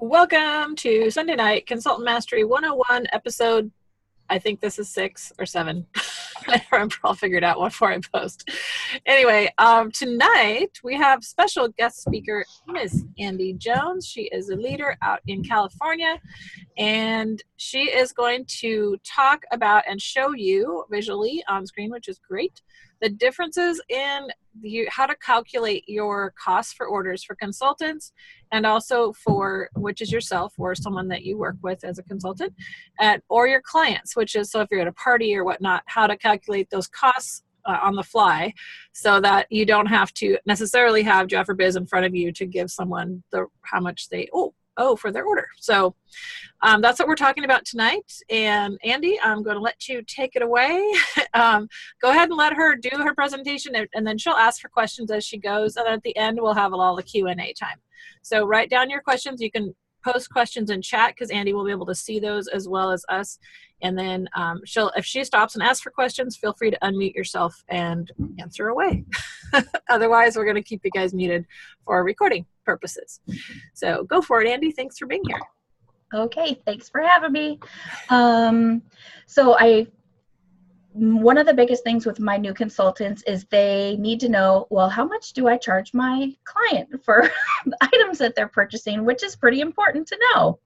Welcome to Sunday Night Consultant Mastery 101 episode. I think this is 6 or 7. I'll figure it out before I post. Anyway, tonight we have special guest speaker, Ms. Andi Jones. She is a leader out in California, and she is going to talk about and show you visually on screen, which is great, the differences in how to calculate your costs for orders for consultants, and also for, which is yourself or someone that you work with as a consultant, or your clients, which is, so if you're at a party or whatnot, how to calculate those costs on the fly so that you don't have to necessarily have Jeff or Biz in front of you to give someone how much they owe for their order. So that's what we're talking about tonight. And Andi, I'm going to let you take it away. Go ahead and let her do her presentation, and then she'll ask for questions as she goes. And at the end, we'll have all the Q&A time. So write down your questions. You can post questions in chat because Andi will be able to see those as well as us. And then if she stops and asks for questions, feel free to unmute yourself and answer away. Otherwise, we're going to keep you guys muted for recording purposes. So go for it, Andi. Thanks for being here. Okay, thanks for having me. One of the biggest things with my new consultants is they need to know, well, how much do I charge my client for the items that they're purchasing, which is pretty important to know.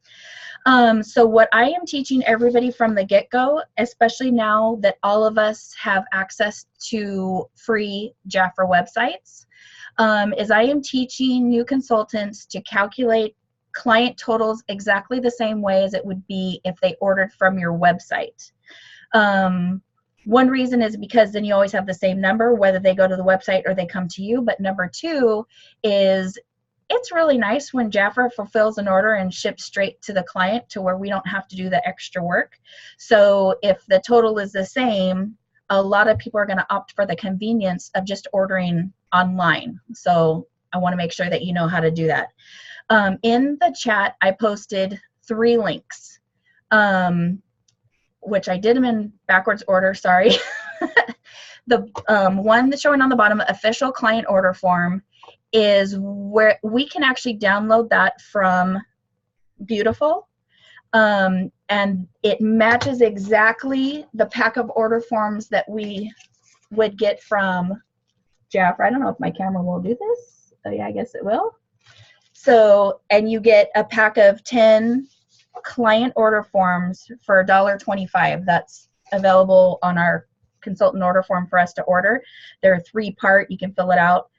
So what I am teaching everybody from the get-go, especially now that all of us have access to free Jafra websites, is I am teaching new consultants to calculate client totals exactly the same way as it would be if they ordered from your website. One reason is because then you always have the same number, whether they go to the website or they come to you. But number two is it's really nice when Jafra fulfills an order and ships straight to the client to where we don't have to do the extra work. So if the total is the same, a lot of people are going to opt for the convenience of just ordering online. So I want to make sure that you know how to do that. In the chat, I posted 3 links, which I did them in backwards order, sorry. The one that's showing on the bottom, official client order form, is where we can actually download that from Beautiful. And it matches exactly the pack of order forms that we would get from Jafra. I don't know if my camera will do this. Oh yeah, I guess it will. So, and you get a pack of 10 client order forms for $1.25. That's available on our consultant order form for us to order. They're 3-part. You can fill it out.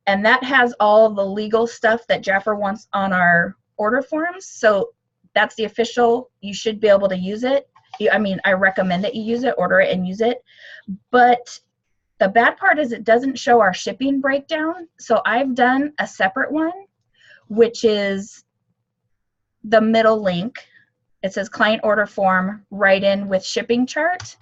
And that has all the legal stuff that Jafra wants on our order forms. So that's the official. You should be able to use it. I recommend that you use it, order it and use it. But the bad part is it doesn't show our shipping breakdown. So I've done a separate one, which is the middle link. It says client order form, write in with shipping chart.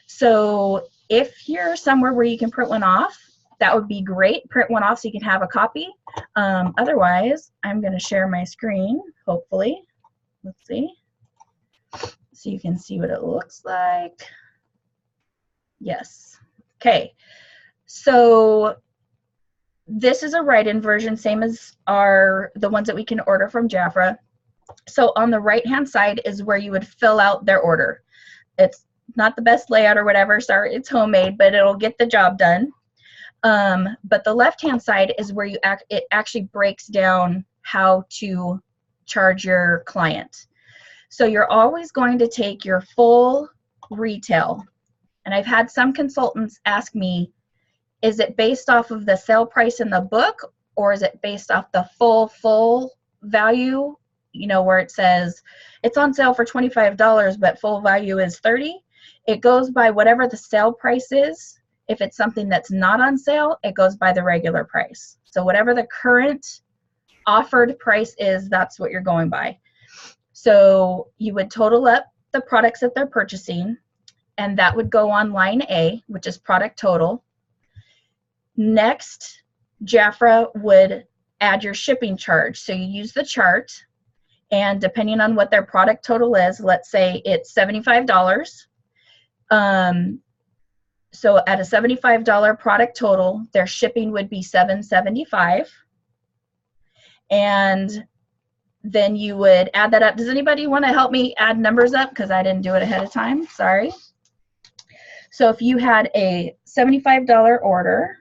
So if you're somewhere where you can print one off, that would be great. Print one off so you can have a copy. Otherwise, I'm going to share my screen, hopefully. Let's see. So you can see what it looks like. Yes. Okay. So this is a write-in version, same as the ones that we can order from Jafra. So on the right-hand side is where you would fill out their order. It's not the best layout or whatever. Sorry, it's homemade, but it'll get the job done. But the left-hand side is where it actually breaks down how to charge your client. So you're always going to take your full retail. And I've had some consultants ask me, is it based off of the sale price in the book, or is it based off the full value, where it says it's on sale for $25, but full value is $30? It goes by whatever the sale price is. If it's something that's not on sale, it goes by the regular price. So whatever the current offered price is, that's what you're going by. So you would total up the products that they're purchasing, and that would go on line A, which is product total. Next, Jafra would add your shipping charge. So you use the chart, and depending on what their product total is, let's say it's $75. So at a $75 product total, their shipping would be $7.75. And then you would add that up. Does anybody want to help me add numbers up? Because I didn't do it ahead of time. Sorry. So if you had a $75 order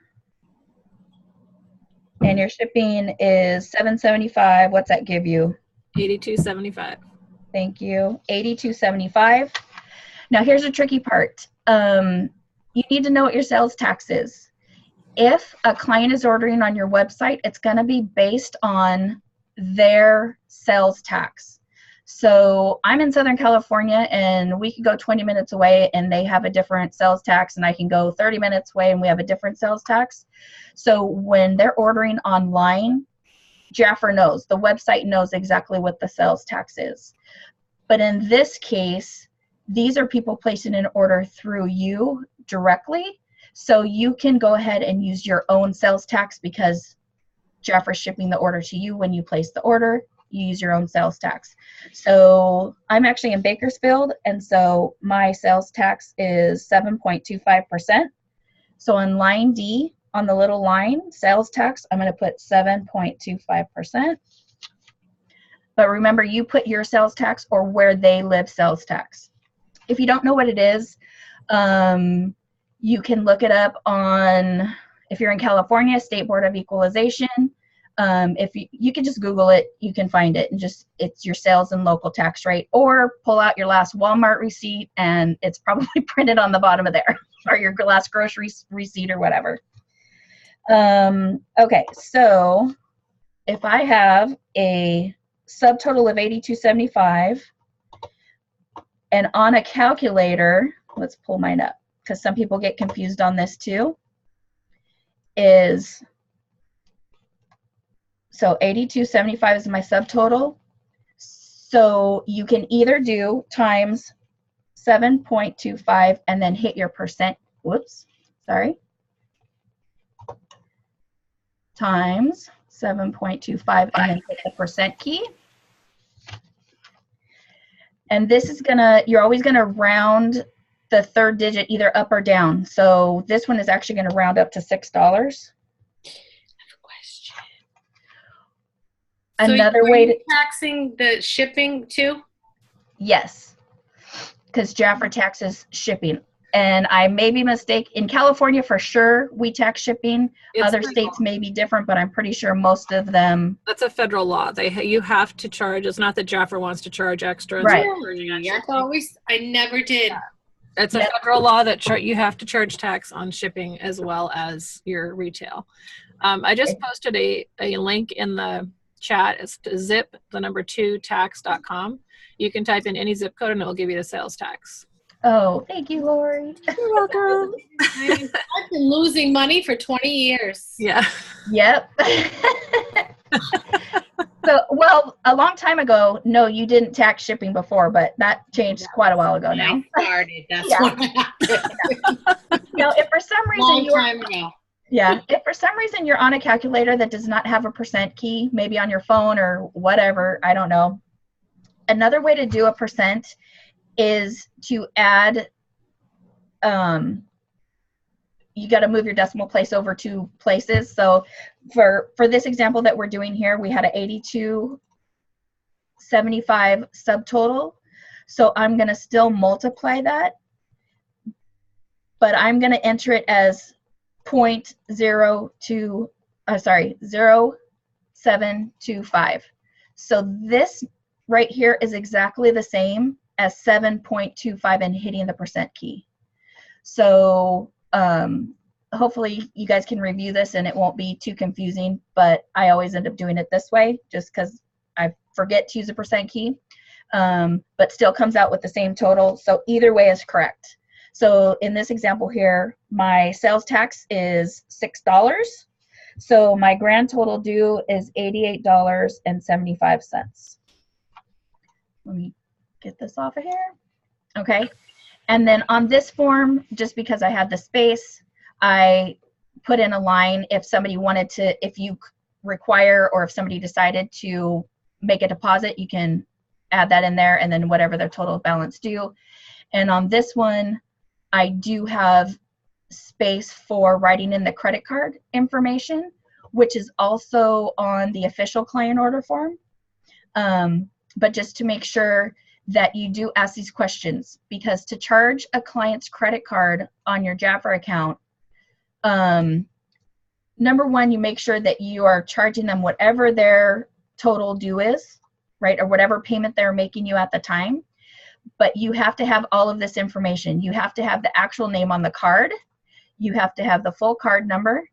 and your shipping is $7.75, what's that give you? $82.75. Thank you. $82.75. Now here's the tricky part. You need to know what your sales tax is. If a client is ordering on your website, it's going to be based on their sales tax. So I'm in Southern California, and we could go 20 minutes away and they have a different sales tax, and I can go 30 minutes away and we have a different sales tax. So when they're ordering online, Jaffer knows, the website knows exactly what the sales tax is. But in this case, these are people placing an order through you directly. So you can go ahead and use your own sales tax because Jaffer's shipping the order to you when you place the order. You use your own sales tax. So I'm actually in Bakersfield, and so my sales tax is 7.25%. So on line D, on the little line, sales tax, I'm going to put 7.25%. But remember, you put your sales tax or where they live sales tax. If you don't know what it is, you can look it up on, if you're in California, State Board of Equalization. If you can just Google it, you can find it, and just, it's your sales and local tax rate, or pull out your last Walmart receipt and it's probably printed on the bottom of there, or your last grocery receipt or whatever. Okay, so if I have a subtotal of 82.75 and on a calculator, let's pull mine up because some people get confused on this too, is, so 82.75 is my subtotal. So you can either do times 7.25 and then hit your percent, whoops, sorry, times 7.25 and then hit the percent key. And this is gonna, you're always gonna round the third digit either up or down. So this one is actually gonna round up to $6. Another way to taxing the shipping too? Yes, because Jaffer taxes shipping, and I may be mistaken. In California, for sure, we tax shipping. Other states may be different, but I'm pretty sure most of them. That's a federal law. You have to charge. It's not that Jaffer wants to charge extra. Right. I never did. Yeah. It's a federal law that you have to charge tax on shipping as well as your retail. I just posted a link in the chat. It's zip2tax.com. You can type in any zip code and it will give you the sales tax. Oh, thank you, Lori. You're welcome. I've been losing money for 20 years. Yeah. Yep. So, well, a long time ago, no, you didn't tax shipping before, but that changed quite a while ago now. I started. That's what happened. You know, if for some reason Long time ago. Yeah, if for some reason you're on a calculator that does not have a percent key, maybe on your phone or whatever, I don't know. Another way to do a percent is to add, you got to move your decimal place over 2 places. So for this example that we're doing here, we had an 82.75 subtotal. So I'm going to still multiply that, but I'm going to enter it as 0.0725. So this right here is exactly the same as 7.25 and hitting the percent key. So hopefully you guys can review this and it won't be too confusing, but I always end up doing it this way just because I forget to use the percent key, but still comes out with the same total. So either way is correct. So in this example here, my sales tax is $6. So my grand total due is $88.75. Let me get this off of here. Okay. And then on this form, just because I had the space, I put in a line if somebody wanted to, if you require, or if somebody decided to make a deposit, you can add that in there and then whatever their total balance due. And on this one, I do have space for writing in the credit card information, which is also on the official client order form. But just to make sure that you do ask these questions, because to charge a client's credit card on your Jafra account, number one, you make sure that you are charging them whatever their total due is, right? Or whatever payment they're making you at the time. But you have to have all of this information. You have to have the actual name on the card. You have to have the full card number.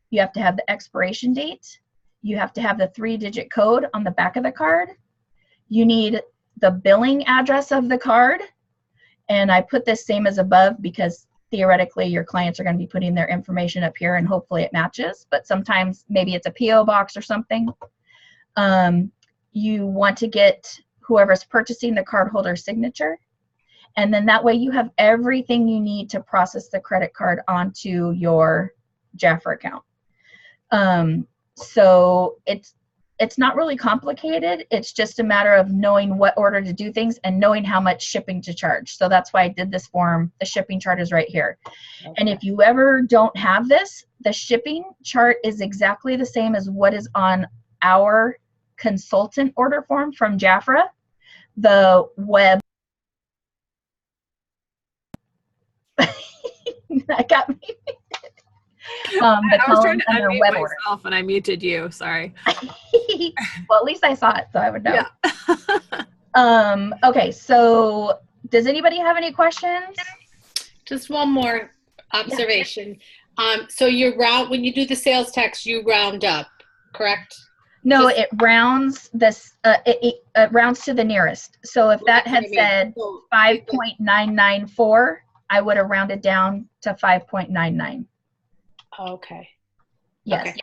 You have to have the expiration date. You have to have the 3-digit code on the back of the card. You need the billing address of the card. And I put this same as above because theoretically your clients are going to be putting their information up here and hopefully it matches. But sometimes maybe it's a PO box or something. You want to get whoever's purchasing the cardholder's signature. And then that way you have everything you need to process the credit card onto your Jafra account. So it's not really complicated. It's just a matter of knowing what order to do things and knowing how much shipping to charge. So that's why I did this form. The shipping chart is right here. Okay. And if you ever don't have this, the shipping chart is exactly the same as what is on our consultant order form from Jafra. The web. That got me. I was trying to unmute myself order. And I muted you. Sorry. Well, at least I saw it, so I would know. Yeah. Okay, so does anybody have any questions? Just one more observation. Yeah. So when you do the sales tax, you round up, correct? No, it rounds this. It rounds to the nearest. So if that had said 5.994, I would have rounded down to 5.99. Okay. Yes. Okay.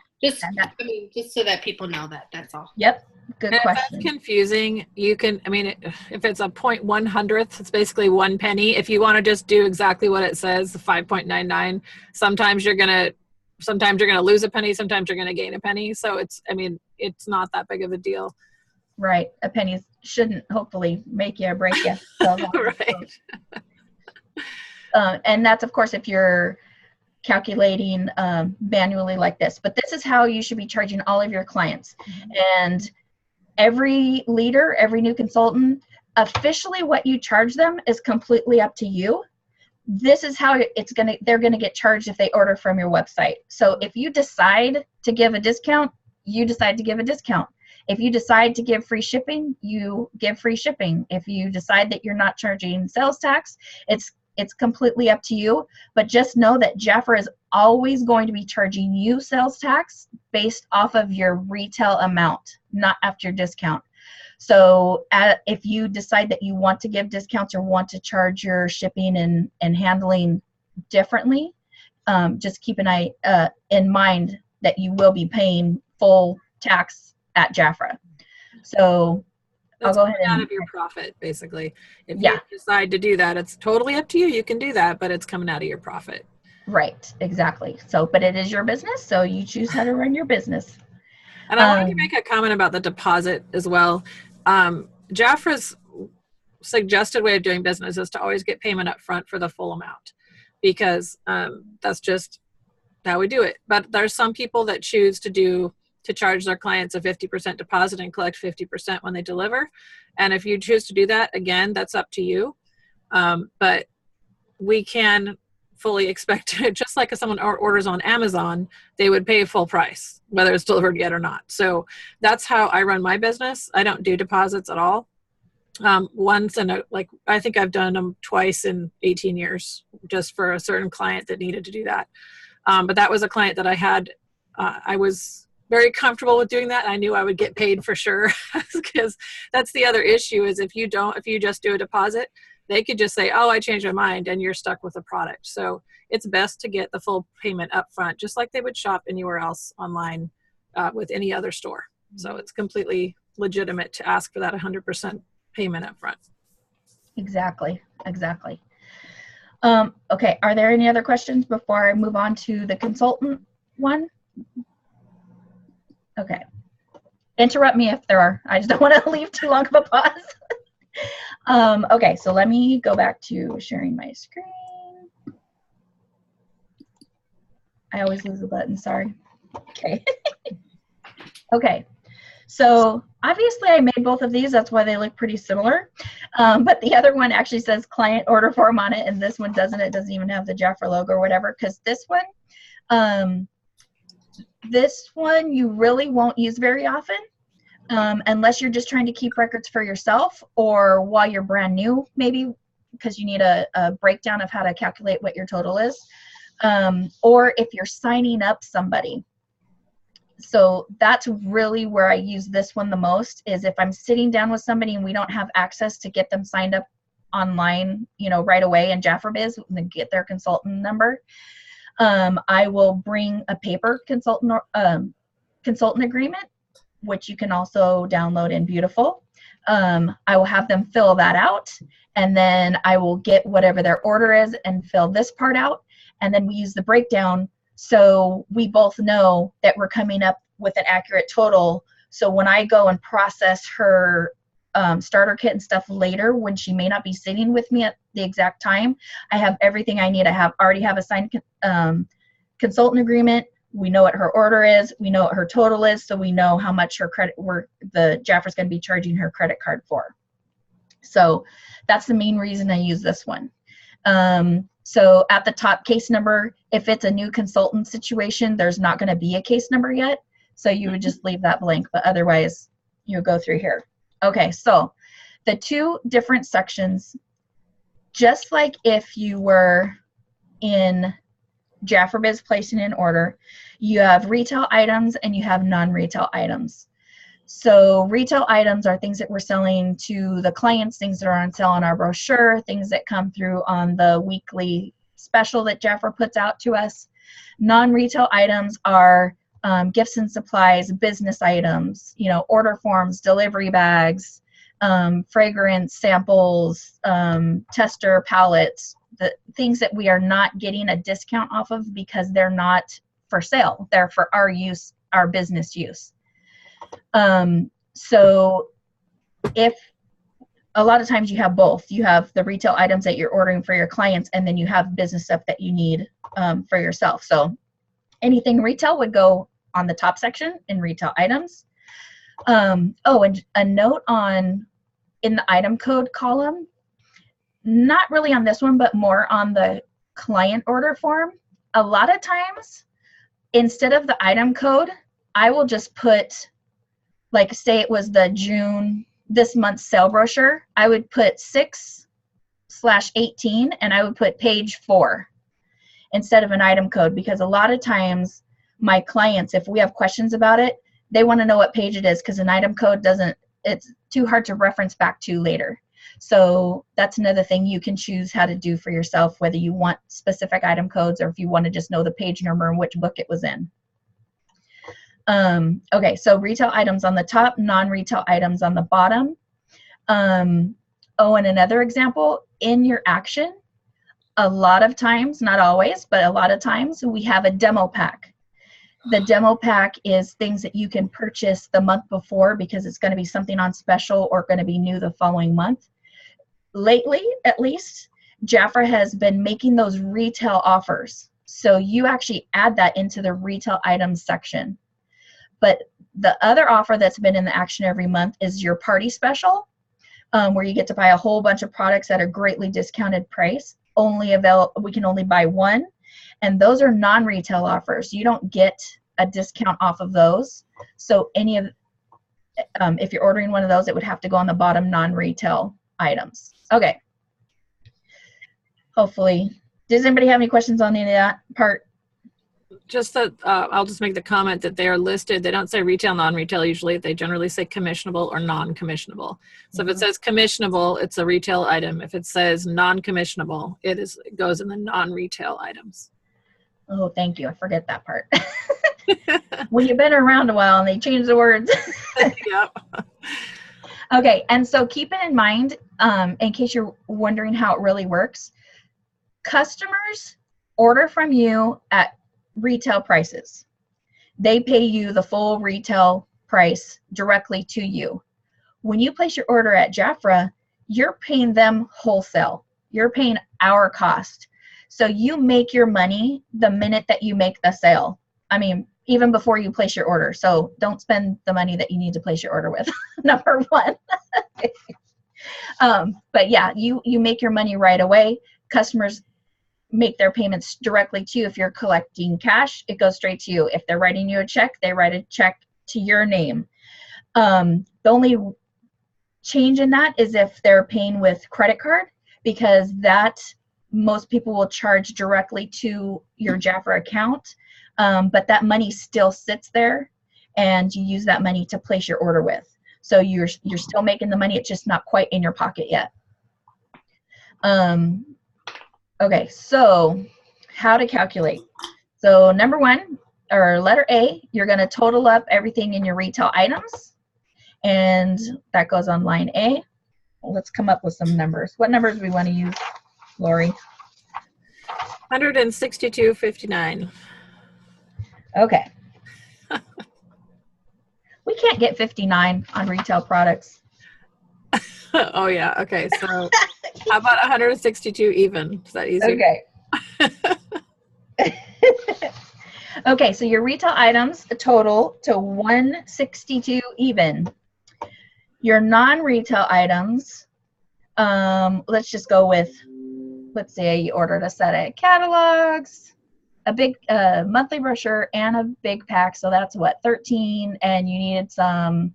Just so that people know that. That's all. Yep. Good question. If that's confusing, you can. I mean, if it's a 0.100th, it's basically 1 penny. If you want to just do exactly what it says, 5.99. Sometimes you're gonna lose a penny. Sometimes you're gonna gain a penny. So it's not that big of a deal. Right. A penny shouldn't hopefully make you or break you. So right. And that's, of course, if you're calculating manually like this. But this is how you should be charging all of your clients. Mm-hmm. And every leader, every new consultant, officially what you charge them is completely up to you. This is how they're gonna get charged if they order from your website. So if you decide to give a discount, you decide to give a discount. If you decide to give free shipping, you give free shipping. If you decide that you're not charging sales tax, it's completely up to you. But just know that Jafra is always going to be charging you sales tax based off of your retail amount, not after your discount. So if you decide that you want to give discounts or want to charge your shipping and handling differently, just keep an eye in mind that you will be paying full tax at Jafra. So that's I'll go ahead out of your profit, basically. If you decide to do that, it's totally up to you. You can do that, but it's coming out of your profit. Right, exactly. So, but it is your business, so you choose how to run your business. And I wanted to make a comment about the deposit as well. Jafra's suggested way of doing business is to always get payment up front for the full amount, because that's just how we do it. But there's some people that choose to charge their clients a 50% deposit and collect 50% when they deliver. And if you choose to do that, again, that's up to you. But we can fully expect it, just like if someone orders on Amazon, they would pay full price, whether it's delivered yet or not. So that's how I run my business. I don't do deposits at all. Once I think I've done them twice in 18 years, just for a certain client that needed to do that. But that was a client that I had, I was very comfortable with doing that. I knew I would get paid for sure, because that's the other issue is if you just do a deposit, they could just say, oh, I changed my mind, and you're stuck with the product. So it's best to get the full payment up front, just like they would shop anywhere else online with any other store. So it's completely legitimate to ask for that 100% payment up front. Exactly. Okay, are there any other questions before I move on to the consultant one? Okay. Interrupt me if there are. I just don't want to leave too long of a pause. Okay, so let me go back to sharing my screen. I always lose the button, sorry. Okay. Okay, So obviously I made both of these. That's why they look pretty similar. But the other one actually says client order form on it, and this one doesn't. It doesn't even have the Jafra logo or whatever, because this one you really won't use very often. Unless you're just trying to keep records for yourself, or while you're brand new, maybe because you need a breakdown of how to calculate what your total is, or if you're signing up somebody. So that's really where I use this one the most, is if I'm sitting down with somebody and we don't have access to get them signed up online, right away in JaffraBiz and get their consultant number. I will bring a paper consultant agreement, which you can also download in Beautiful. I will have them fill that out, and then I will get whatever their order is and fill this part out, and then we use the breakdown so we both know that we're coming up with an accurate total. So when I go and process her starter kit and stuff later, when she may not be sitting with me at the exact time, I have everything I need. I already have a signed consultant agreement. We know what her order is. We know what her total is, so we know how much the Jafra's going to be charging her credit card for. So that's the main reason I use this one. So at the top, case number, if it's a new consultant situation, there's not going to be a case number yet. So you would just leave that blank, but otherwise you go through here. Okay, so the two different sections, just like if you were in JaffraBiz placing an order, you have retail items and you have non-retail items. So retail items are things that we're selling to the clients, things that are on sale on our brochure, things that come through on the weekly special that Jaffra puts out to us. Non-retail items are gifts and supplies, business items, order forms, delivery bags, fragrance samples, tester palettes, the things that we are not getting a discount off of because they're not for sale. They're for our use, our business use. So if a lot of times you have both, you have the retail items that you're ordering for your clients, and then you have business stuff that you need for yourself. So anything retail would go on the top section in retail items. Oh, and a note in the item code column, not really on this one, but more on the client order form. A lot of times, instead of the item code, I will just put, like, say it was the June, this month's sale brochure, I would put 6/18 and I would put page 4 instead of an item code, because a lot of times my clients, if we have questions about it, they want to know what page it is, because an item code it's too hard to reference back to later. So that's another thing you can choose how to do for yourself, whether you want specific item codes or if you want to just know the page number and which book it was in. Okay, so retail items on the top, non-retail items on the bottom. Oh, and another example, in your action, a lot of times, not always, but a lot of times, we have a demo pack. The demo pack is things that you can purchase the month before because it's going to be something on special or going to be new the following month. Lately, at least, Jaffra has been making those retail offers. So you actually add that into the retail items section. But the other offer that's been in the action every month is your party special, where you get to buy a whole bunch of products at a greatly discounted price. We can only buy one, and those are non-retail offers. You don't get a discount off of those. So if you're ordering one of those, it would have to go on the bottom, non-retail items. Okay. Hopefully, does anybody have any questions on any of that part? Just that I'll just make the comment that they are listed. They don't say retail, non-retail usually. They generally say commissionable or non-commissionable. So if it says commissionable, it's a retail item. If it says non-commissionable, it goes in the non-retail items. Oh, thank you. I forget that part. When you've been around a while and they change the words. Yep. Okay, and so keep it in mind, in case you're wondering how it really works. Customers order from you at retail prices. They pay you the full retail price directly to you. When you place your order at Jaffra, you're paying them wholesale. You're paying our cost. So you make your money the minute that you make the sale. I mean, even before you place your order. So don't spend the money that you need to place your order with, number one. But yeah, you make your money right away. Customers make their payments directly to you. If you're collecting cash, it goes straight to you. If they're writing you a check, they write a check to your name. The only change in that is if they're paying with credit card, because that most people will charge directly to your Jafra account, but that money still sits there, and you use that money to place your order with. So you're still making the money. It's just not quite in your pocket yet. Okay, so how to calculate. So number one, or letter A, you're going to total up everything in your retail items, and that goes on line A. Let's come up with some numbers. What numbers do we want to use, Lori? 162.59. Okay. We can't get 59 on retail products. Oh yeah. Okay. So how about 162 even? Is that easier? Okay. Okay, so your retail items total to 162 even. Your non-retail items, let's just go with, let's say you ordered a set of catalogs, a big monthly brochure, and a big pack. So that's what, 13, and you needed some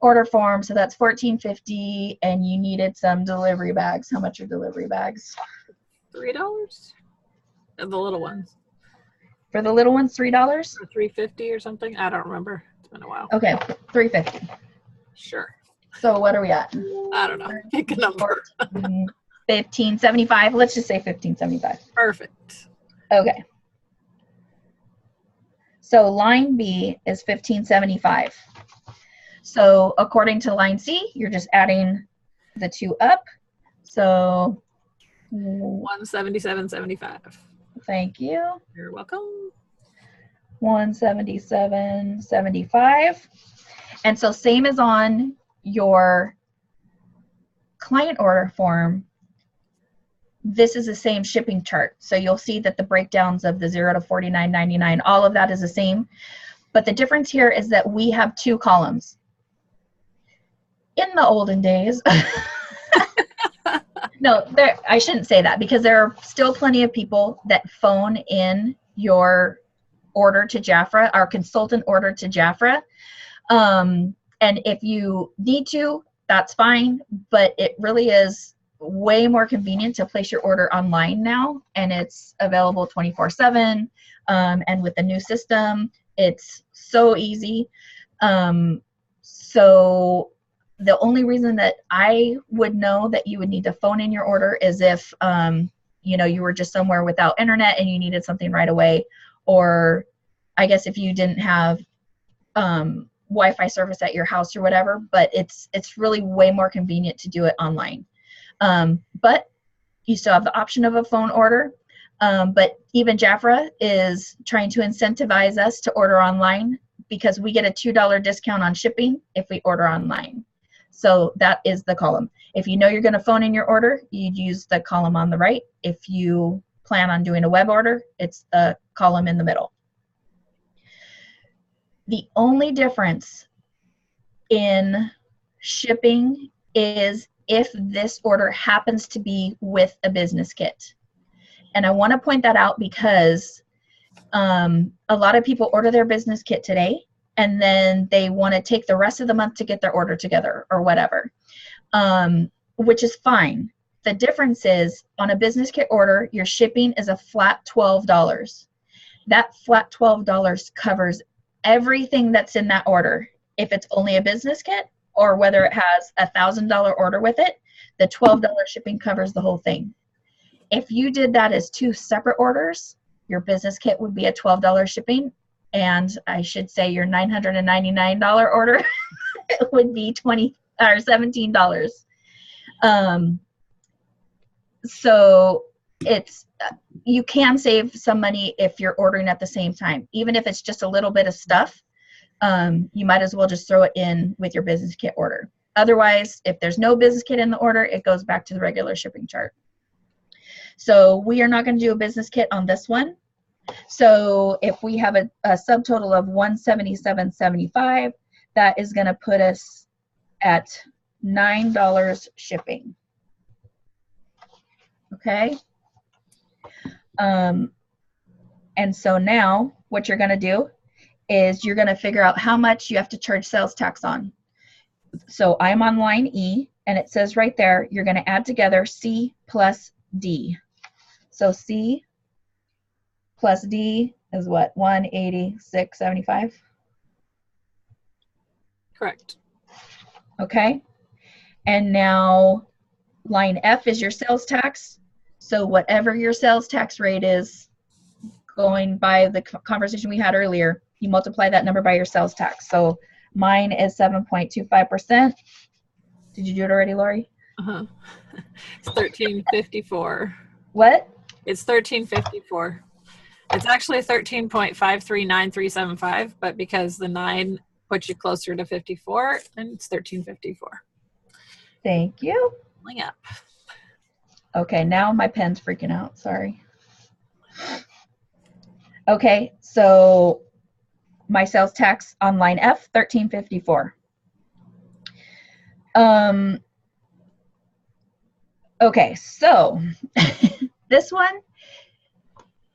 order form, so that's $14.50, and you needed some delivery bags. How much are delivery bags? $3. And the little ones. For the little ones, $3? Or $3.50 or something. I don't remember. It's been a while. Okay, $3.50. Sure. So what are we at? I don't know. Pick a number. $15.75. Let's just say $15.75. Perfect. Okay. So line B is $15.75. So according to line C, you're just adding the two up. So $177.75. thank you. You're welcome. $177.75. And so same as on your client order form, this is the same shipping chart. So you'll see that the breakdowns of the $0 to $49.99, all of that is the same. But the difference here is that we have two columns. In the olden days, no, I shouldn't say that, because there are still plenty of people that phone in your order to Jafra, our consultant order to Jafra. And if you need to, that's fine, but it really is way more convenient to place your order online now, and it's available 24/7. And with the new system, it's so easy. So the only reason that I would know that you would need to phone in your order is if you were just somewhere without internet and you needed something right away, or I guess if you didn't have Wi-Fi service at your house or whatever. But it's really way more convenient to do it online. But you still have the option of a phone order. But even Jafra is trying to incentivize us to order online, because we get a $2 discount on shipping if we order online. So that is the column. If you know you're going to phone in your order, you'd use the column on the right. If you plan on doing a web order, it's the column in the middle. The only difference in shipping is if this order happens to be with a business kit. And I want to point that out because a lot of people order their business kit today, and then they want to take the rest of the month to get their order together or whatever, which is fine. The difference is, on a business kit order, your shipping is a flat $12. That flat $12 covers everything that's in that order. If it's only a business kit, or whether it has a $1,000 order with it, the $12 shipping covers the whole thing. If you did that as two separate orders, your business kit would be a $12 shipping, and I should say your $999 order would be $17. So it's, you can save some money if you're ordering at the same time. Even if it's just a little bit of stuff, you might as well just throw it in with your business kit order. Otherwise, if there's no business kit in the order, it goes back to the regular shipping chart. So we are not going to do a business kit on this one. So if we have a subtotal of 177.75, that is going to put us at $9 shipping. Okay. And so now what you're going to do is you're going to figure out how much you have to charge sales tax on. So I'm on line E, and it says right there, you're going to add together C plus D. So C plus D is what? 186.75? Correct. Okay. And now line F is your sales tax. So whatever your sales tax rate is, going by the conversation we had earlier, you multiply that number by your sales tax. So mine is 7.25%. Did you do it already, Lori? Uh-huh. It's $13.54. What? It's $13.54. It's actually 13.539375, but because the 9 puts you closer to 54, and it's $13.54. Thank you. Pulling up. Okay, now my pen's freaking out. Sorry. Okay, so my sales tax on line F, $13.54. Okay, so this one,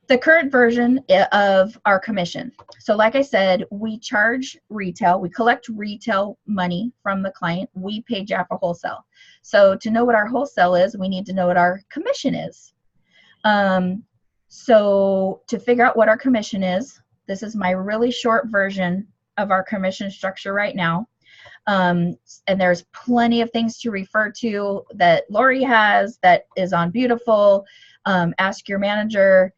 the current version of our commission. So like I said, we charge retail, we collect retail money from the client, we pay Jaffa wholesale. So to know what our wholesale is, we need to know what our commission is. So to figure out what our commission is, this is my really short version of our commission structure right now. And there's plenty of things to refer to that Lori has that is on Beautiful. Ask your manager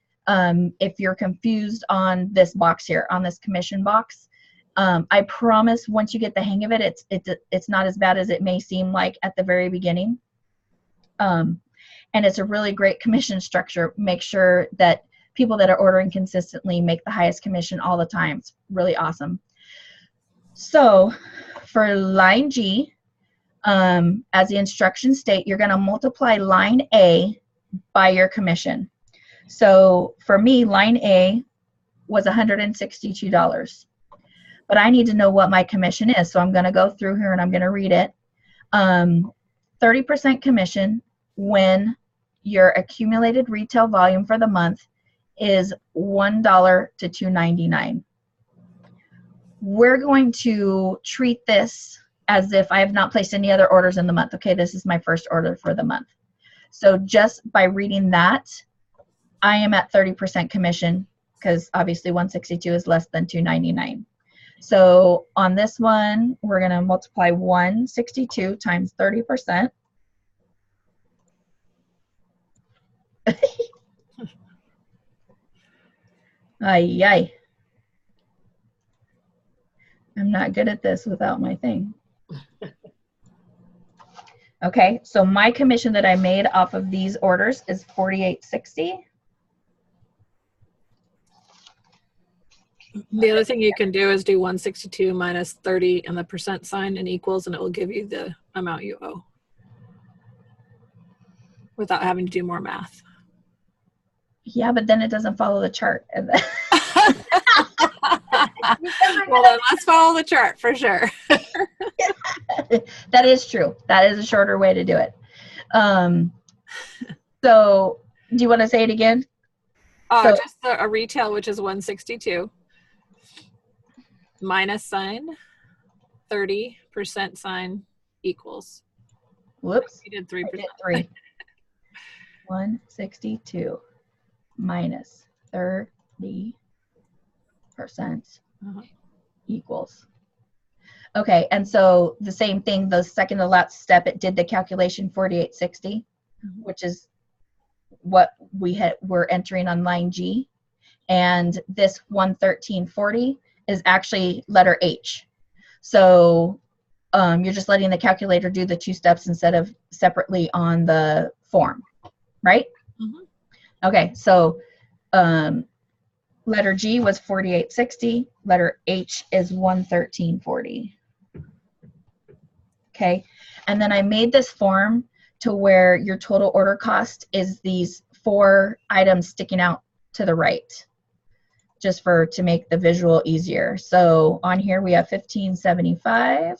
if you're confused on this box here, on this commission box. I promise once you get the hang of it, it's not as bad as it may seem like at the very beginning. And it's a really great commission structure. Make sure that people that are ordering consistently make the highest commission all the time. It's really awesome. So for line G, as the instructions state, you're going to multiply line A by your commission. So for me, line A was $162. But I need to know what my commission is. So I'm going to go through here and I'm going to read it. 30% commission when your accumulated retail volume for the month is $1 to $2.99. We're going to treat this as if I have not placed any other orders in the month. Okay, this is my first order for the month. So just by reading that, I am at 30% commission because obviously 162 is less than 299. So on this one, we're going to multiply 162 times 30%. Ay, ay. I'm not good at this without my thing. Okay, so my commission that I made off of these orders is $48.60. The other thing you can do is do 162 minus 30 and the percent sign and equals, and it will give you the amount you owe without having to do more math. Yeah, but then it doesn't follow the chart. Well, then let's follow the chart for sure. That is true. That is a shorter way to do it. So do you want to say it again? Just a retail, which is 162 minus sign 30% sign equals. Whoops. You did 3%. I did 3. 162 minus 30% equals. Okay, and so the same thing, the second to last step, it did the calculation 4860, which is what we're entering on line G. And this 11340 is actually letter H. So you're just letting the calculator do the 2 steps instead of separately on the form, right? Mm-hmm. Okay, so letter G was 4860, letter H is 11340. Okay, and then I made this form to where your total order cost is these 4 items sticking out to the right. just to make the visual easier. So on here we have $15.75.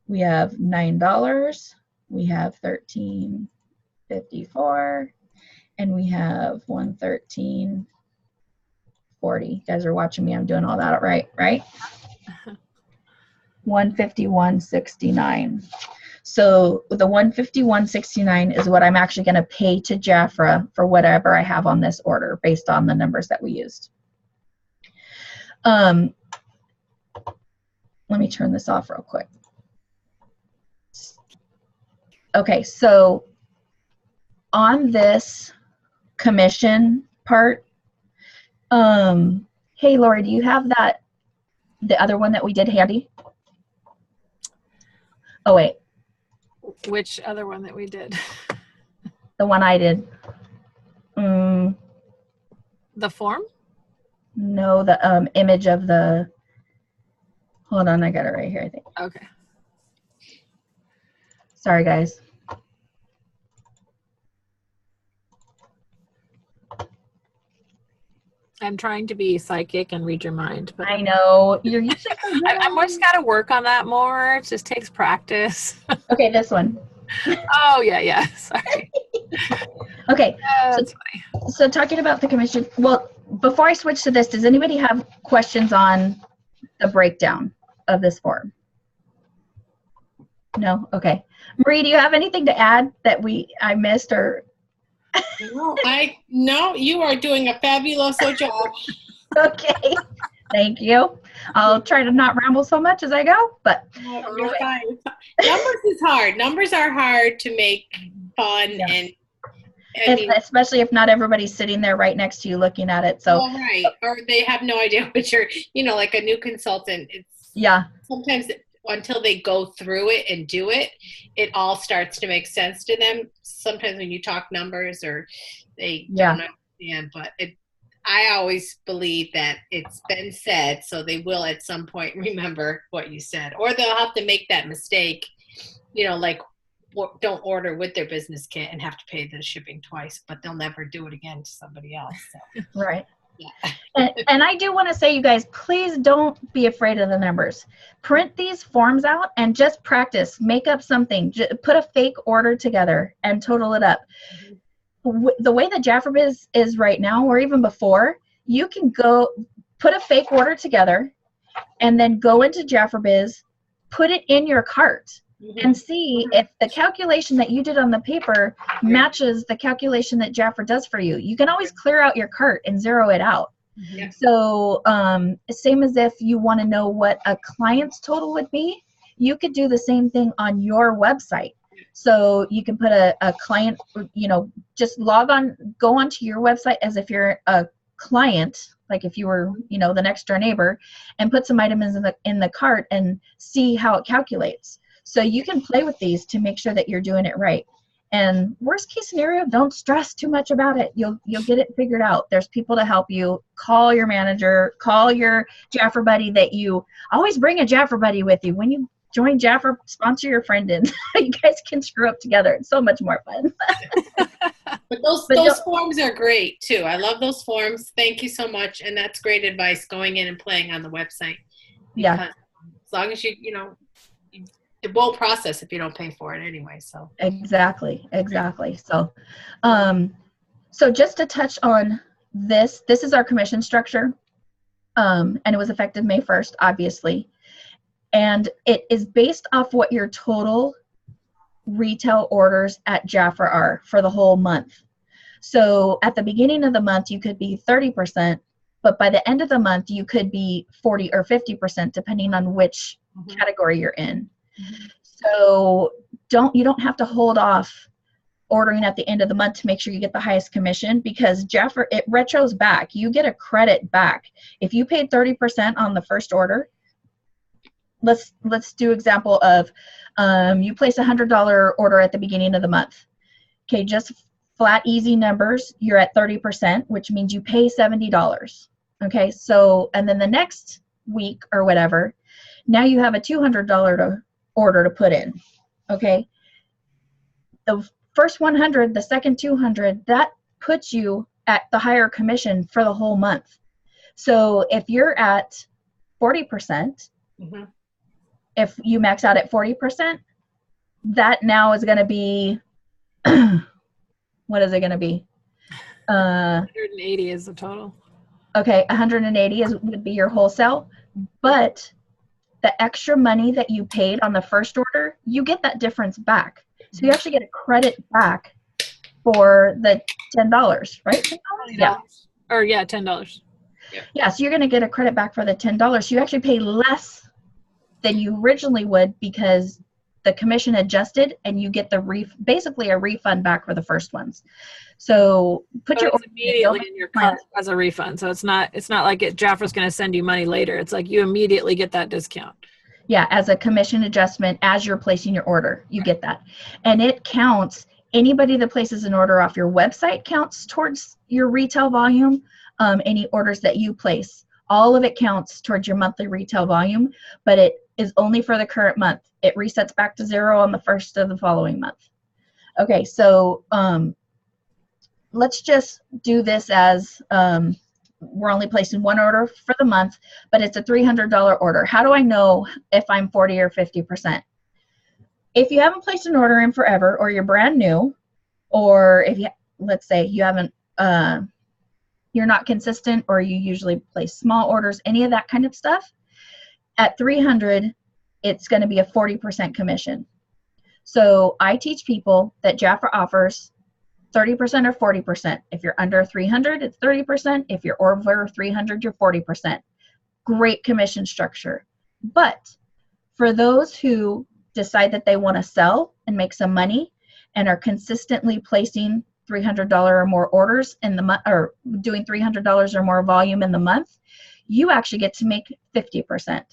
We have $9. We have $13.54. And we have $113.40. You guys are watching me. I'm doing all that right? $151.69. So the $151.69 is what I'm actually going to pay to Jafra for whatever I have on this order based on the numbers that we used. Let me turn this off real quick. Okay, so on this commission part, hey Lori, do you have the other one that we did handy? Oh wait. Which other one that we did? The one I did. The form? No, the image of the, hold on, I got it right here, I think. Okay. Sorry, guys. I'm trying to be psychic and read your mind, but I know. You're usually I've just got to work on that more. It just takes practice. Okay, this one. Oh, yeah. Sorry. Okay. That's funny. So talking about the commission, well, before I switch to this, does anybody have questions on the breakdown of this form? No? Okay. Marie, do you have anything to add that I missed or? No, you are doing a fabulous job. Okay. Thank you. I'll try to not ramble so much as I go, but. You're fine. Numbers is hard. Numbers are hard to make fun, Yeah. and especially if not everybody's sitting there right next to you looking at it. So. Well, right. Or they have no idea what you're, like a new consultant. It's sometimes until they go through it and do it, it all starts to make sense to them. Sometimes when you talk numbers or they don't understand, but I always believe that it's been said, so they will at some point remember what you said, or they'll have to make that mistake, like don't order with their business kit and have to pay the shipping twice, but they'll never do it again to somebody else. So. Right. Yeah. and I do want to say, you guys, please don't be afraid of the numbers. Print these forms out and just practice. Make up something. Put a fake order together and total it up. Mm-hmm. The way that JafraBiz is right now, or even before, you can go put a fake order together and then go into JafraBiz, put it in your cart, and see if the calculation that you did on the paper matches the calculation that Jafra does for you. You can always clear out your cart and zero it out. Yeah. So same as if you want to know what a client's total would be, you could do the same thing on your website. So you can put a client, just log on, go onto your website as if you're a client, like if you were, the next door neighbor, and put some items in the cart and see how it calculates. So you can play with these to make sure that you're doing it right. And worst case scenario, don't stress too much about it. You'll get it figured out. There's people to help you. Call your manager. Call your Jafra buddy that you always bring a Jafra buddy with you. When you join Jafra, sponsor your friend in. You guys can screw up together. It's so much more fun. But those forms are great too. I love those forms. Thank you so much. And that's great advice, going in and playing on the website. Yeah. As long as it won't process if you don't pay for it anyway. So exactly. So, so just to touch on this is our commission structure, and it was effective May 1st, obviously, and it is based off what your total retail orders at Jafra are for the whole month. So at the beginning of the month, you could be 30%, but by the end of the month, you could be 40 or 50%, depending on which category you're in. So you don't have to hold off ordering at the end of the month to make sure you get the highest commission, because Jafra, it retros back. You get a credit back. If you paid 30% on the first order, let's do example of you place a $100 order at the beginning of the month. Okay, just flat easy numbers, you're at 30%, which means you pay $70. Okay, so and then the next week or whatever, now you have a $200 order to put in. Okay, the first 100, the second 200, that puts you at the higher commission for the whole month. So if you're at 40%, if you max out at 40%, that now is going to be, what is it going to be? 180 is the total. Okay, 180 would be your wholesale, but the extra money that you paid on the first order, you get that difference back. So you actually get a credit back for the $10, right? $10? Yeah. Or yeah, $10. Yeah, so you're going to get a credit back for the $10. So you actually pay less than you originally would because the commission adjusted, and you get basically a refund back for the first ones. So put your order immediately in your cart as a refund. So it's not like Jafra's going to send you money later. It's like you immediately get that discount. Yeah, as a commission adjustment as you're placing your order, you get that. And it counts. Anybody that places an order off your website counts towards your retail volume. Any orders that you place, all of it counts towards your monthly retail volume, but it is only for the current month. It resets back to 0 on the first of the following month. Okay, so let's just do this as we're only placing one order for the month, but it's a $300 order. How do I know if I'm 40 or 50%? If you haven't placed an order in forever, or you're brand new, or if you, let's say you haven't, you're not consistent, or you usually place small orders, any of that kind of stuff, at 300, it's going to be a 40% commission. So I teach people that Jafra offers 30% or 40%. If you're under 300, it's 30%. If you're over 300, you're 40%. Great commission structure. But for those who decide that they want to sell and make some money and are consistently placing $300 or more orders in the month, or doing $300 or more volume in the month, you actually get to make 50%.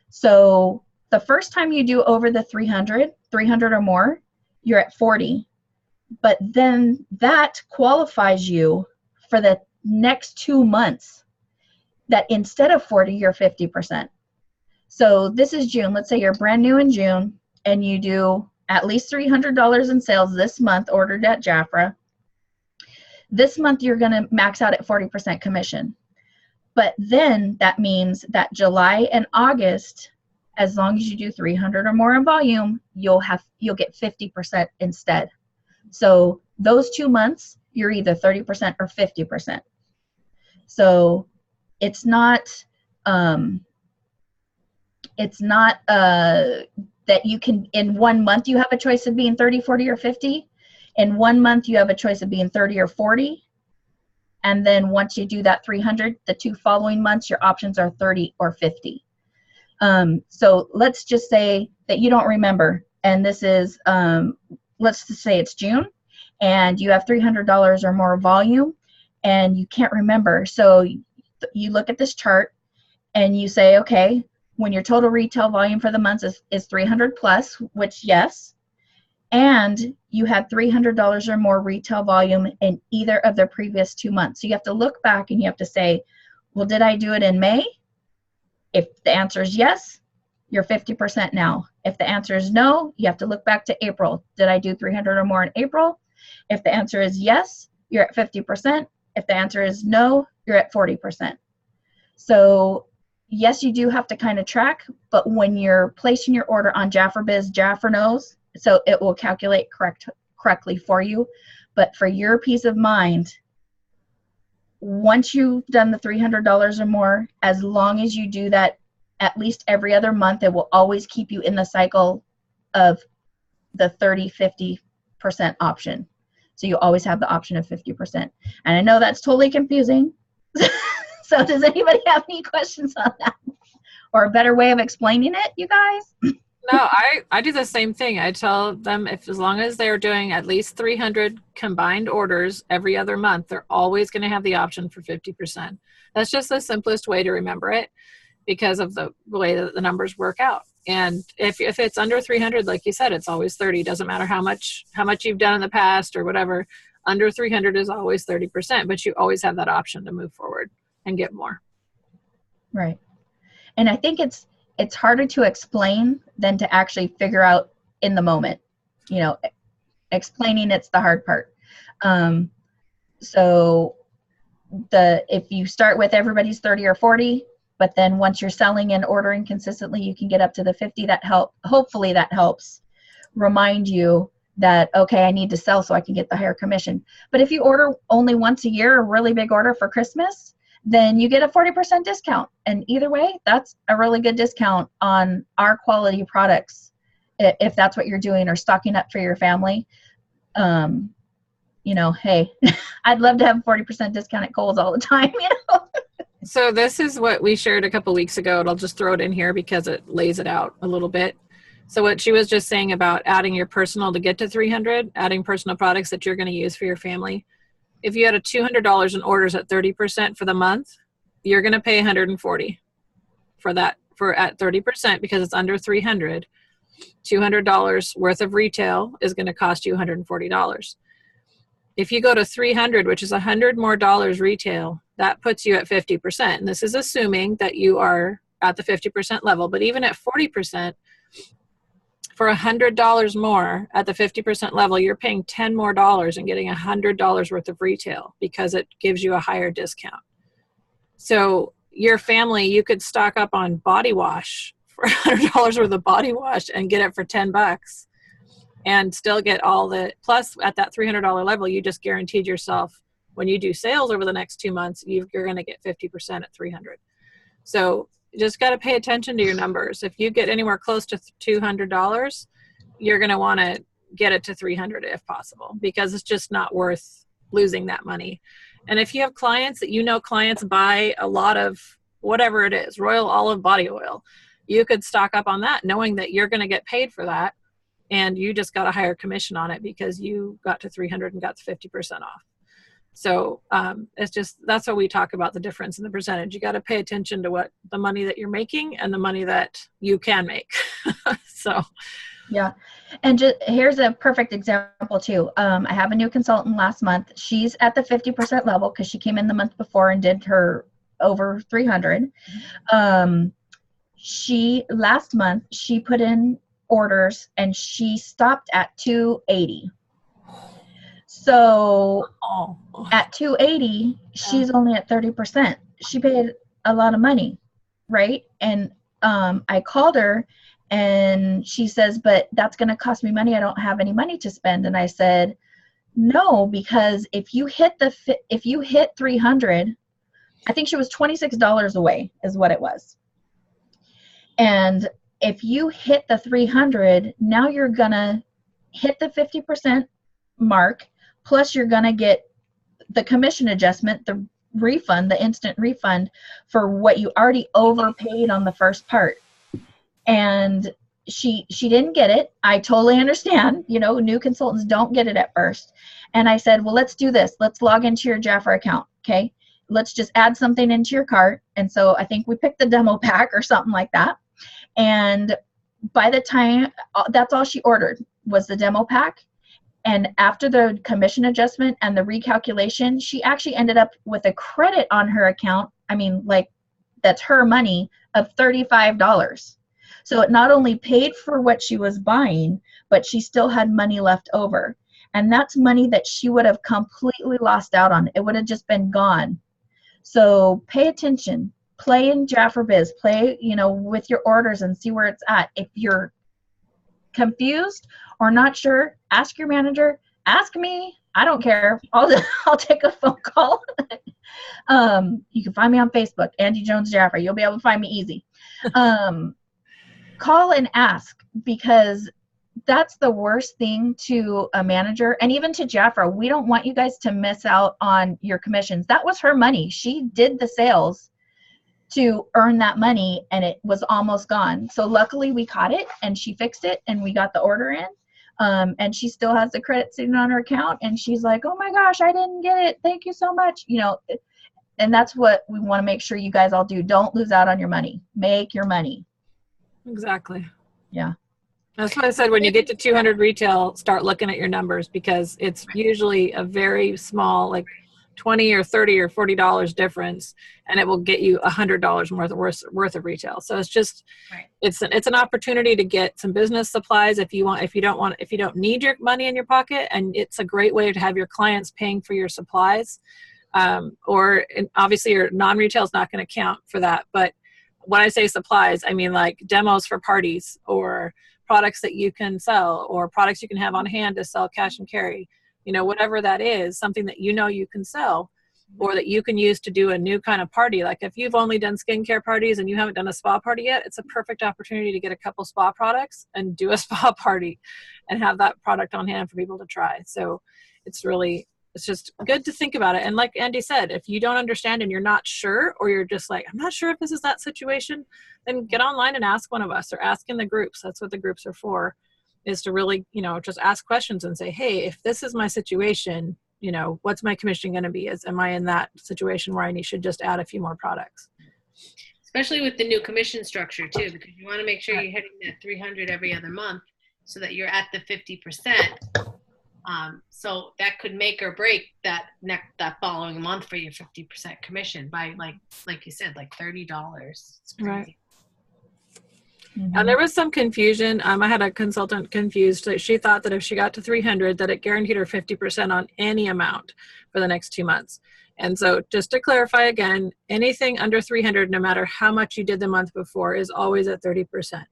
So the first time you do over the 300 or more, you're at 40. But then that qualifies you for the next 2 months, that instead of 40, you're 50%. So this is June. Let's say you're brand new in June and you do at least $300 in sales this month ordered at Jafra. This month you're going to max out at 40% commission. But then that means that July and August, as long as you do 300 or more in volume, you'll get 50% instead. So those 2 months, you're either 30% or 50%. So it's not that you can, in 1 month you have a choice of being 30, 40, or 50. In 1 month you have a choice of being 30 or 40. And then once you do that 300, the 2 following months, your options are 30 or 50. So let's just say that you don't remember, and this is, let's just say it's June, and you have $300 or more volume, and you can't remember. So you look at this chart, and you say, okay, when your total retail volume for the month is 300 plus, which yes, and you had $300 or more retail volume in either of the previous 2 months. So you have to look back and you have to say, well, did I do it in May? If the answer is yes, you're 50% now. If the answer is no, you have to look back to April. Did I do 300 or more in April? If the answer is yes, you're at 50%. If the answer is no, you're at 40%. So yes, you do have to kind of track, but when you're placing your order on JafraBiz, Jafra knows, so it will calculate correctly for you. But for your peace of mind, once you've done the $300 or more, as long as you do that at least every other month, it will always keep you in the cycle of the 30-50% option. So you always have the option of 50%. And I know that's totally confusing. So does anybody have any questions on that? Or a better way of explaining it, you guys? No, I do the same thing. I tell them as long as they're doing at least 300 combined orders every other month, they're always going to have the option for 50%. That's just the simplest way to remember it because of the way that the numbers work out. And if it's under 300, like you said, it's always 30. Doesn't matter how much you've done in the past or whatever. Under 300 is always 30%, but you always have that option to move forward and get more. Right. And I think it's harder to explain than to actually figure out in the moment. You know, explaining it's the hard part. So if you start with everybody's 30 or 40, but then once you're selling and ordering consistently, you can get up to the 50. Hopefully that helps remind you that, okay, I need to sell so I can get the higher commission. But if you order only once a year, a really big order for Christmas, then you get a 40% discount. And either way, that's a really good discount on our quality products, if that's what you're doing, or stocking up for your family. Hey, I'd love to have a 40% discount at Kohl's all the time, So this is what we shared a couple weeks ago, and I'll just throw it in here because it lays it out a little bit. So what she was just saying about adding your personal to get to 300, adding personal products that you're going to use for your family. If you had a $200 in orders at 30% for the month, you're going to pay $140 for that, at 30%, because it's under 300. $200 worth of retail is going to cost you $140. If you go to 300, which is $100 more retail, that puts you at 50%. And this is assuming that you are at the 50% level. But even at 40%, for $100 more at the 50% level, you're paying $10 more and getting $100 worth of retail, because it gives you a higher discount. So your family, you could stock up on body wash for $100 worth of body wash and get it for $10 and still get all the, plus at that $300 level, you just guaranteed yourself, when you do sales over the next 2 months, you're going to get 50% at 300. So you just got to pay attention to your numbers. If you get anywhere close to $200, you're going to want to get it to 300 if possible, because it's just not worth losing that money. And if you have clients that clients buy a lot of whatever it is, Royal Olive body oil, you could stock up on that knowing that you're going to get paid for that, and you just got a higher commission on it because you got to 300 and got 50% off. So it's just, that's what we talk about, the difference in the percentage. You got to pay attention to what the money that you're making and the money that you can make. So, yeah. And just, here's a perfect example too. I have a new consultant last month. She's at the 50% level because she came in the month before and did her over 300. Last month, she put in orders and she stopped at 280. So at 280, she's only at 30%. She paid a lot of money, right? And I called her and she says, but that's going to cost me money. I don't have any money to spend. And I said, no, because if you hit 300, I think she was $26 away is what it was. And if you hit the 300, now you're going to hit the 50% mark. Plus, you're going to get the commission adjustment, the refund, the instant refund for what you already overpaid on the first part. And she didn't get it. I totally understand. New consultants don't get it at first. And I said, well, let's do this. Let's log into your Jafra account, okay? Let's just add something into your cart. And so I think we picked the demo pack or something like that. And by the time, that's all she ordered was the demo pack. And after the commission adjustment and the recalculation, she actually ended up with a credit on her account. I mean, like, that's her money of $35. So it not only paid for what she was buying, but she still had money left over. And that's money that she would have completely lost out on. It would have just been gone. So pay attention. Play in Jafra Biz. Play, with your orders and see where it's at. If you're confused or not sure, ask your manager, ask me. I don't care. I'll take a phone call. You can find me on Facebook, Andi Jones Jafra. You'll be able to find me easy. Call and ask, because that's the worst thing to a manager and even to Jafra. We don't want you guys to miss out on your commissions. That was her money. She did the sales to earn that money, and it was almost gone. So luckily we caught it and she fixed it and we got the order in. And she still has the credit sitting on her account, and she's like, oh my gosh, I didn't get it. Thank you so much. And that's what we want to make sure you guys all do. Don't lose out on your money. Make your money. Exactly. Yeah. That's why I said when you get to 200 retail, start looking at your numbers, because it's usually a very small, like $20 or $30 or $40 difference, and it will get you $100 worth of retail. So it's just, right. It's an opportunity to get some business supplies if you don't need your money in your pocket, and it's a great way to have your clients paying for your supplies. Obviously your non-retail is not going to count for that. But when I say supplies, I mean like demos for parties, or products that you can sell, or products you can have on hand to sell cash and carry, whatever that is, something that you can sell, or that you can use to do a new kind of party. Like if you've only done skincare parties and you haven't done a spa party yet, it's a perfect opportunity to get a couple spa products and do a spa party and have that product on hand for people to try. So it's just good to think about it. And like Andi said, if you don't understand and you're not sure, or you're just like, I'm not sure if this is that situation, then get online and ask one of us, or ask in the groups. That's what the groups are for, is to really, just ask questions and say, hey, if this is my situation, what's my commission going to be? Am I in that situation where I should just add a few more products? Especially with the new commission structure too, because you want to make sure you're hitting that 300 every other month so that you're at the 50%. So that could make or break that following month for your 50% commission by like you said, like $30. It's crazy. Right. Mm-hmm. And there was some confusion. I had a consultant confused. She thought that if she got to 300, that it guaranteed her 50% on any amount for the next 2 months. And so just to clarify again, anything under 300, no matter how much you did the month before, is always at 30%.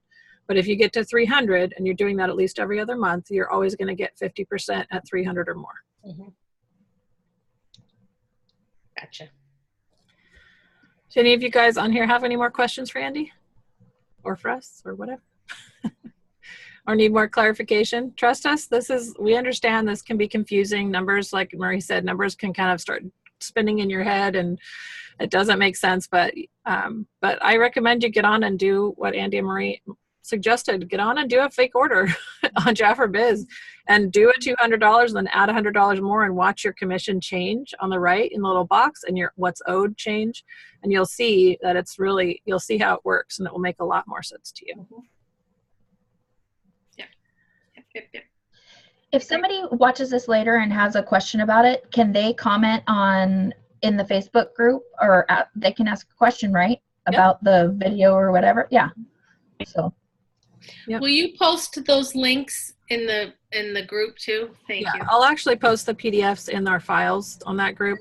But if you get to 300 and you're doing that at least every other month, you're always going to get 50% at 300 or more. Mm-hmm. Gotcha. Do any of you guys on here have any more questions for Andi? Or for us, or whatever? Or need more clarification? Trust us, we understand this can be confusing. Numbers, like Marie said, numbers can kind of start spinning in your head and it doesn't make sense. But I recommend you get on and do what Andi and Marie suggested. Get on and do a fake order on Jafra Biz and do a $200 and then add $100 more and watch your commission change on the right in the little box, and your what's owed change, and you'll see that you'll see how it works, and it will make a lot more sense to you. Mm-hmm. Yeah. If somebody watches this later and has a question about it, can they comment in the Facebook group, or they can ask a question, right? About the video or whatever? Yeah. So. Yep. Will you post those links in the group too? Thank you. I'll actually post the PDFs in our files on that group.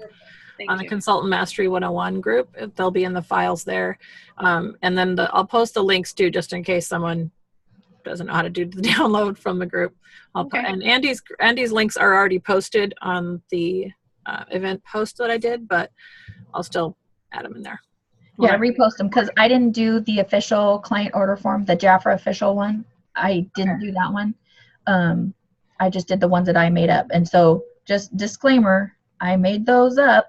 On the Consultant Mastery 101 group. They'll be in the files there. And then I'll post the links too, just in case someone doesn't know how to do the download from the group. And Andi's links are already posted on the event post that I did, but I'll still add them in there. Yeah, repost them, because I didn't do the official client order form, the Jafra official one. I didn't do that one. I just did the ones that I made up. And so, just disclaimer, I made those up.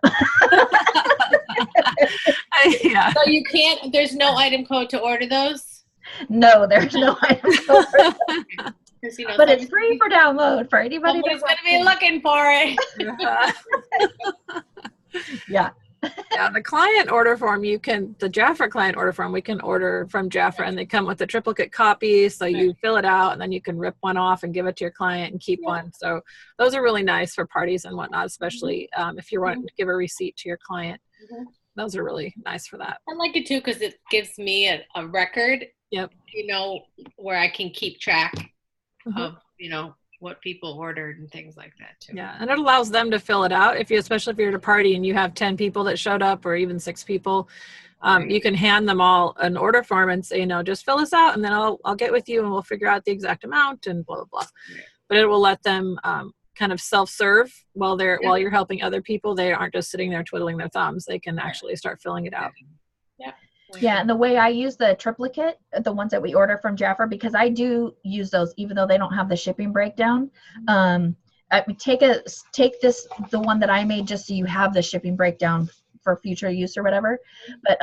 Yeah. So you can't, there's no item code to order those? No, there's no item code. But it's free for download for anybody that's going to be looking for it. Yeah. Yeah, the client order form, the Jafra client order form, we can order from Jafra, and they come with a triplicate copy. So you fill it out and then you can rip one off and give it to your client and keep one. So those are really nice for parties and whatnot, especially if you're wanting to give a receipt to your client. Mm-hmm. Those are really nice for that. I like it too, because it gives me a record, yep, where I can keep track of, what people ordered and things like that too. Yeah, and it allows them to fill it out. Especially if you're at a party and you have 10 people that showed up, or even 6 people, you can hand them all an order form and say, just fill this out, and then I'll get with you and we'll figure out the exact amount and blah blah blah. Right. But it will let them kind of self-serve while you're helping other people. They aren't just sitting there twiddling their thumbs. They can actually start filling it out. Yeah. Yeah, and the way I use the triplicate, the ones that we order from Jafra, because I do use those even though they don't have the shipping breakdown. Take the one that I made, just so you have the shipping breakdown for future use or whatever. But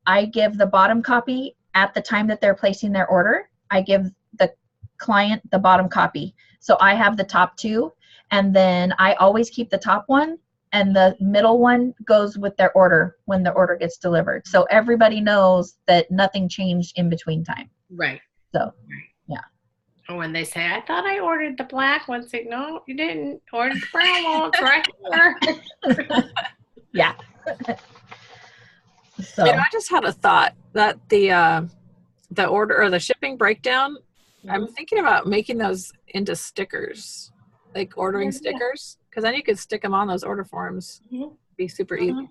I give the bottom copy at the time that they're placing their order. I give the client the bottom copy. So I have the top 2, and then I always keep the top one, and the middle one goes with their order when the order gets delivered. So everybody knows that nothing changed in between time. Right. So, yeah. Or when they say, I thought I ordered the black one, say, no, you didn't. Order the brown one. It's right here. Yeah. So I just had a thought that the order or the shipping breakdown, I'm thinking about making those into stickers, like ordering stickers, because then you could stick them on those order forms. Be be super easy.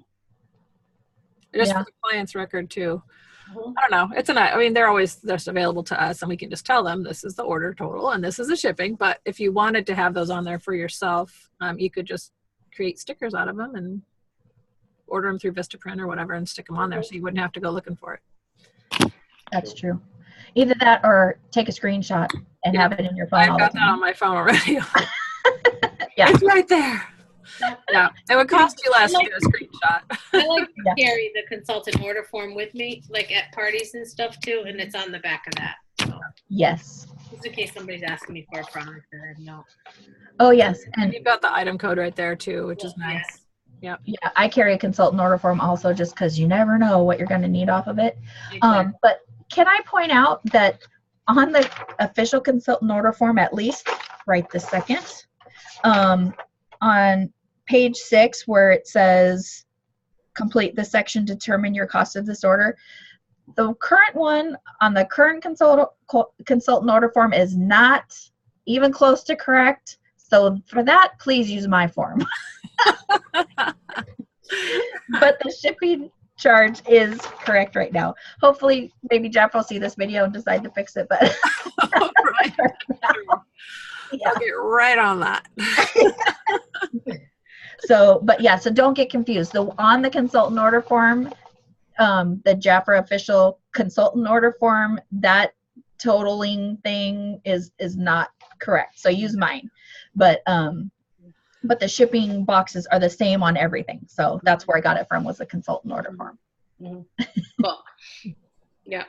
Just for the client's record too. I don't know. I mean, they're always just available to us, and we can just tell them this is the order total and this is the shipping. But if you wanted to have those on there for yourself, you could just create stickers out of them and order them through Vistaprint or whatever and stick them on there, so you wouldn't have to go looking for it. That's true. Either that or take a screenshot and have it in your phone. I've got that on my phone already. Yeah, it's right there. Yeah, it would cost you less to do a screenshot. I like to carry the consultant order form with me, like at parties and stuff too, and it's on the back of that. So. Yes. Just in case somebody's asking me for a product that I know. Oh, yes. And you've got the item code right there too, which is nice. Yeah. Yeah, I carry a consultant order form also just because you never know what you're going to need off of it. Exactly. But can I point out that on the official consultant order form, at least right this second, on page 6 where it says complete the section, determine your cost of this order, the current one on the current consultant order form is not even close to correct. So for that, please use my form. But the shipping charge is correct right now. Hopefully, maybe Jeff will see this video and decide to fix it. But right. I'll get right on that. So don't get confused. On the consultant order form, the Jafra official consultant order form, that totaling thing is not correct. So use mine. But the shipping boxes are the same on everything. So that's where I got it from, was the consultant order form. Mm-hmm. Cool. Yeah.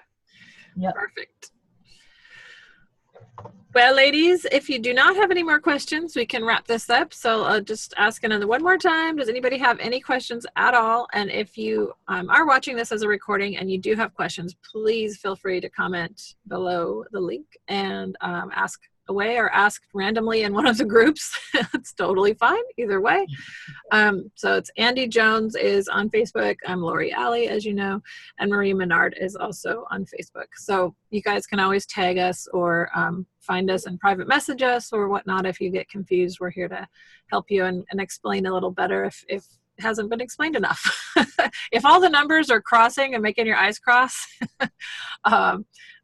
Yep. Perfect. Well, ladies, if you do not have any more questions, we can wrap this up. So I'll just ask one more time. Does anybody have any questions at all? And if you are watching this as a recording and you do have questions, please feel free to comment below the link and ask away or ask randomly in one of the groups. It's totally fine either way. So it's Andi Jones is on Facebook. I'm Lori Alley, as you know, and Marie Menard is also on Facebook. So you guys can always tag us or find us and private message us or whatnot if you get confused. We're here to help you and explain a little better if it hasn't been explained enough. If all the numbers are crossing and making your eyes cross.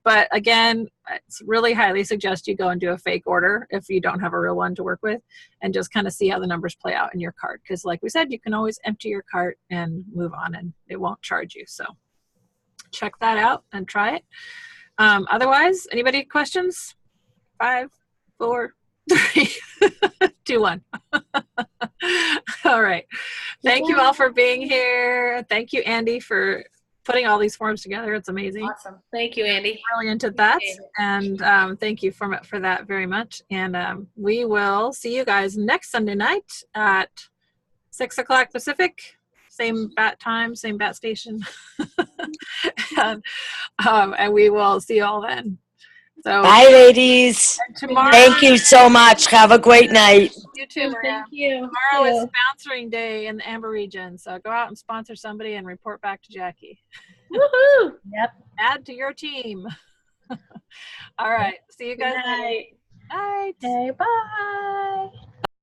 But again, it's really highly suggest you go and do a fake order if you don't have a real one to work with and just kind of see how the numbers play out in your cart. Because like we said, you can always empty your cart and move on and it won't charge you. So check that out and try it. Otherwise, anybody questions? 5, 4, 3, 2, 1. All right. Thank you all for being here. Thank you, Andi, for putting all these forms together. It's amazing. Awesome. Thank you, Andi. Really into that. And thank you for that very much. And we will see you guys next Sunday night at 6 o'clock Pacific. Same bat time, same bat station. And we will see you all then. So, bye, ladies. Tomorrow, thank you so much. Have a great night. You too, Maria. Thank you. Tomorrow is sponsoring day in the Amber region, so go out and sponsor somebody and report back to Jackie. Woohoo! Yep. Add to your team. All right. See you guys. Good night. Night. Okay, bye.